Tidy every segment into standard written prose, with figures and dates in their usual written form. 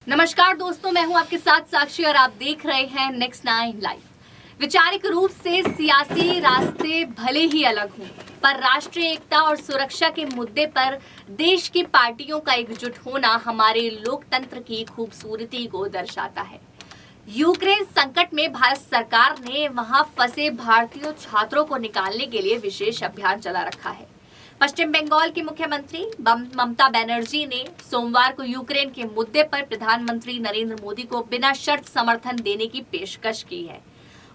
नमस्कार दोस्तों, मैं हूं आपके साथ साक्षी और आप देख रहे हैं नेक्स्ट 9 लाइव। वैचारिक रूप से सियासी रास्ते भले ही अलग हों, पर राष्ट्रीय एकता और सुरक्षा के मुद्दे पर देश की पार्टियों का एकजुट होना हमारे लोकतंत्र की खूबसूरती को दर्शाता है। यूक्रेन संकट में भारत सरकार ने वहां फंसे भारतीय छात्रों को निकालने के लिए विशेष अभियान चला रखा है। पश्चिम बंगाल की मुख्यमंत्री ममता बनर्जी ने सोमवार को यूक्रेन के मुद्दे पर प्रधानमंत्री नरेंद्र मोदी को बिना शर्त समर्थन देने की पेशकश की है।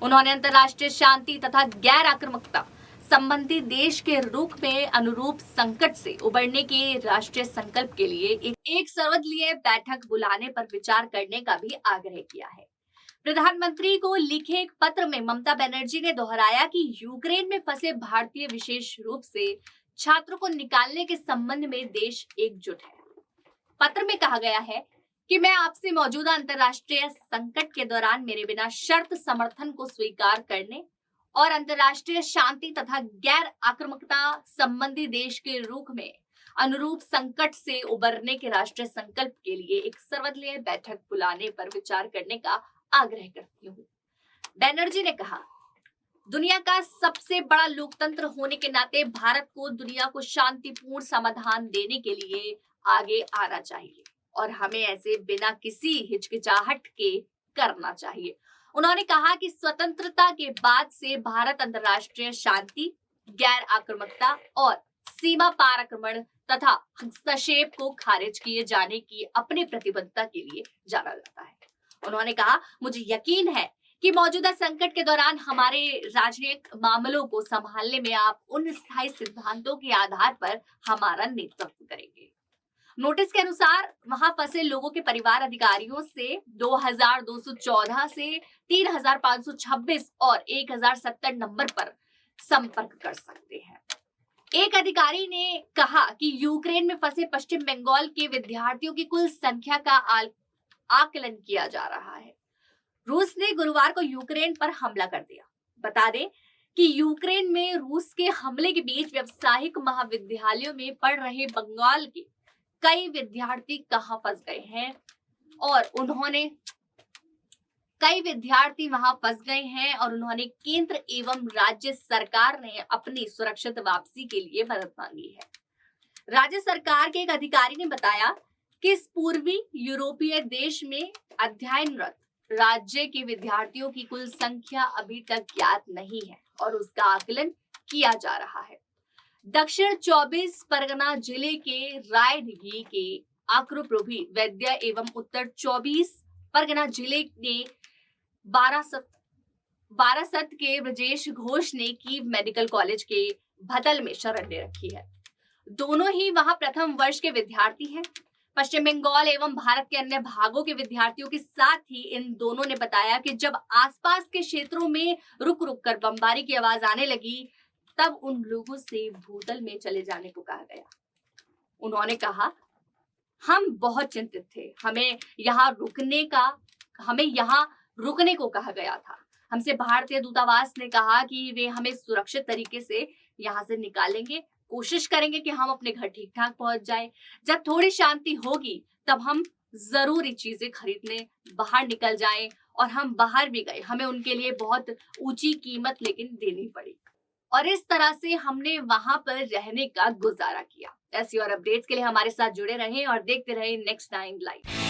उन्होंने अंतर्राष्ट्रीय शांति तथा गैर आक्रामकता संबंधी देश के रुख में अनुरूप संकट से उबरने के राष्ट्रीय संकल्प के लिए एक सर्वदलीय बैठक बुलाने पर विचार करने का भी आग्रह किया है। प्रधानमंत्री को लिखे एक पत्र में ममता बनर्जी ने दोहराया कि यूक्रेन में फंसे भारतीय विशेष रूप से छात्रों को निकालने के संबंध में देश एकजुट है। पत्र में कहा गया है कि मैं आपसे मौजूदा अंतर्राष्ट्रीय संकट के दौरान मेरे बिना शर्त समर्थन को स्वीकार करने और अंतर्राष्ट्रीय शांति तथा गैर आक्रामकता संबंधी देश के रुख में अनुरूप संकट से उबरने के राष्ट्रीय संकल्प के लिए एक सर्वदलीय बैठक बुलाने पर विचार करने का आग्रह करती हूँ। बनर्जी ने कहा, दुनिया का सबसे बड़ा लोकतंत्र होने के नाते भारत को दुनिया को शांतिपूर्ण समाधान देने के लिए आगे आना चाहिए और हमें ऐसे बिना किसी हिचकिचाहट के करना चाहिए। उन्होंने कहा कि स्वतंत्रता के बाद से भारत अंतर्राष्ट्रीय शांति, गैर आक्रामकता और सीमा पार आक्रमण तथा हस्तक्षेप को खारिज किए जाने की अपनी प्रतिबद्धता के लिए जाना जाता है। उन्होंने कहा, मुझे यकीन है कि मौजूदा संकट के दौरान हमारे राजनीतिक मामलों को संभालने में आप उन स्थायी सिद्धांतों के आधार पर हमारा नेतृत्व करेंगे। नोटिस के अनुसार वहां फंसे लोगों के परिवार अधिकारियों से 2214 से 3526 और 1070 नंबर पर संपर्क कर सकते हैं। एक अधिकारी ने कहा कि यूक्रेन में फंसे पश्चिम बंगाल के विद्यार्थियों की कुल संख्या का आकलन किया जा रहा है। रूस ने गुरुवार को यूक्रेन पर हमला कर दिया। बता दें कि यूक्रेन में रूस के हमले के बीच व्यावसायिक महाविद्यालयों में पढ़ रहे बंगाल के कई विद्यार्थी कहां फंस गए हैं और उन्होंने केंद्र एवं राज्य सरकार ने अपनी सुरक्षित वापसी के लिए मदद मांगी है। राज्य सरकार के एक अधिकारी ने बताया कि इस पूर्वी यूरोपीय देश में अध्ययनरत राज्य के विद्यार्थियों की कुल संख्या अभी तक ज्ञात नहीं है और उसका आकलन किया जा रहा है। दक्षिण 24 परगना जिले के रायदिघी के आक्रोप्रभि वैद्य एवं उत्तर 24 परगना जिले ने बारासत के ब्रजेश घोष ने की मेडिकल कॉलेज के भतल में शरण ले रखी है। दोनों ही वहां प्रथम वर्ष के विद्यार्थी हैं। पश्चिम बंगाल एवं भारत के अन्य भागों के विद्यार्थियों के साथ ही इन दोनों ने बताया कि जब आसपास के क्षेत्रों में रुक रुक कर बमबारी की आवाज आने लगी, तब उन लोगों से भूतल में चले जाने को कहा गया। उन्होंने कहा, हम बहुत चिंतित थे। हमें यहाँ रुकने को कहा गया था। हमसे भारतीय दूतावास ने कहा कि वे हमें सुरक्षित तरीके से यहाँ से निकालेंगे। कोशिश करेंगे कि हम अपने घर ठीक ठाक पहुंच जाए। जब थोड़ी शांति होगी तब हम जरूरी चीजें खरीदने बाहर निकल जाएं। और हम बाहर भी गए, हमें उनके लिए बहुत ऊंची कीमत लेकिन देनी पड़ी और इस तरह से हमने वहां पर रहने का गुजारा किया। ऐसी और अपडेट्स के लिए हमारे साथ जुड़े रहें और देखते रहें नेक्स्ट 9 लाइव।